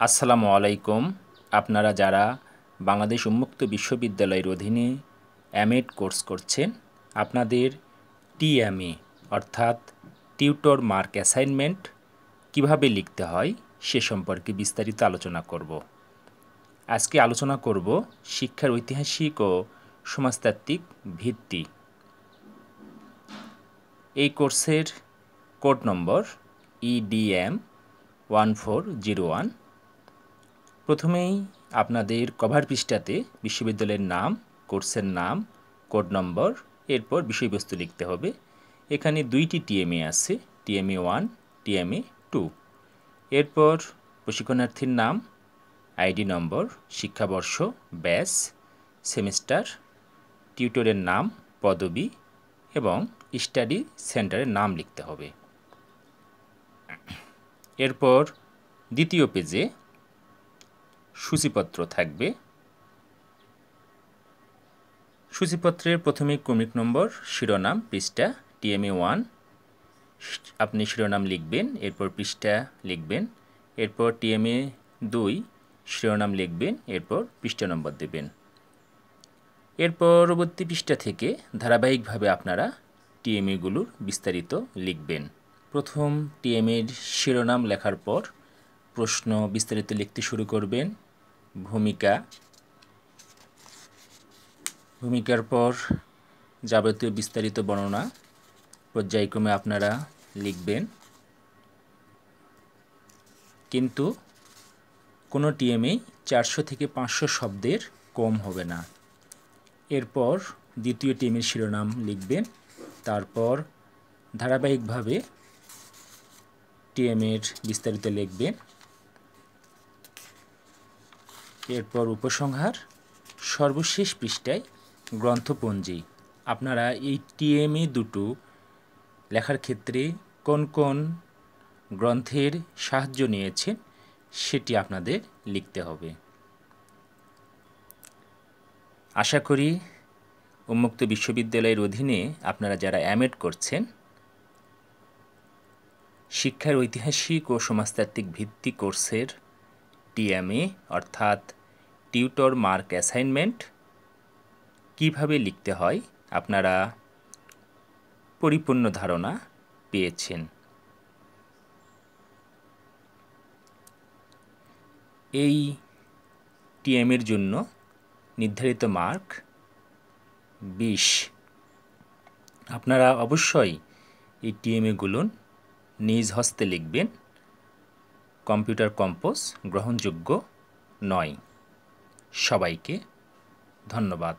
আসসালামু আলাইকুম। আপনারা যারা বাংলাদেশ উন্মুক্ত বিশ্ববিদ্যালয়ের অধীনে এমএড কোর্স করছেন, আপনাদের টিএমএ অর্থাৎ টিউটর মার্ক অ্যাসাইনমেন্ট কিভাবে লিখতে হয় সে সম্পর্কে বিস্তারিত আলোচনা করব। আজকে আলোচনা করব শিক্ষার ঐতিহাসিক ও সমাজতাত্ত্বিক ভিত্তি। এই কোর্সের কোড নম্বর EDM 1401। প্রথমেই আপনাদের কভার পৃষ্ঠাতে বিশ্ববিদ্যালয়ের নাম, কোর্সের নাম, কোড নম্বর, এরপর বিষয়বস্তু লিখতে হবে। এখানে দুইটি টিএমএ আছে, টিএমএ 1, টিএমএ 2। এরপর প্রশিক্ষণার্থীর নাম, আইডি নম্বর, শিক্ষাবর্ষ, ব্যাচ, সেমিস্টার, টিউটরের নাম, পদবি এবং স্টাডি সেন্টারের নাম লিখতে হবে। এরপর দ্বিতীয় পেজে সূচিপত্র থাকবে। সূচিপত্রের প্রথমে ক্রমিক নম্বর, শিরোনাম, পৃষ্ঠা, টিএমএ 1 আপনি শিরোনাম লিখবেন, এরপর পৃষ্ঠা লিখবেন। এরপর টিএমএ 2 শিরোনাম লিখবেন, এরপর পৃষ্ঠা নম্বর দেবেন। এর পরবর্তী পৃষ্ঠা থেকে ধারাবাহিকভাবে আপনারা টিএমএগুলোর বিস্তারিত লিখবেন। প্রথম টিএমএর শিরোনাম লেখার পর প্রশ্ন বিস্তারিত লিখতে শুরু করবেন। ভূমিকার পর যাবতীয় বিস্তারিত বর্ণনা পর্যায়ক্রমে আপনারা লিখবেন, কিন্তু কোনো টিএমএ 400 থেকে 500 শব্দের কম হবে না। এরপর দ্বিতীয় টিএমএর শিরোনাম লিখবেন, তারপর ধারাবাহিকভাবে টিএমএর বিস্তারিত লিখবেন। এরপর উপসংহার, সর্বশেষ পৃষ্ঠায় গ্রন্থপঞ্জি। আপনারা এই টিএমএ দুটো লেখার ক্ষেত্রে কোন কোন গ্রন্থের সাহায্য নিয়েছেন সেটি আপনাদের লিখতে হবে। আশা করি উন্মুক্ত বিশ্ববিদ্যালয়ের অধীনে আপনারা যারা এমএড করছেন, শিক্ষার ঐতিহাসিক ও সমাজতাত্ত্বিক ভিত্তি কোর্সের টিএমএ অর্থাৎ টিউটর মার্ক অ্যাসাইনমেন্ট কিভাবে লিখতে হয় আপনারা পরিপূর্ণ ধারণা পেয়েছেন। এই টিএমএর জন্য নির্ধারিত মার্ক 20। আপনারা অবশ্যই এই টিএমএগুলো নিজ হস্তে লিখবেন। কম্পিউটার কম্পোজ গ্রহণযোগ্য নয়। সবাইকে ধন্যবাদ।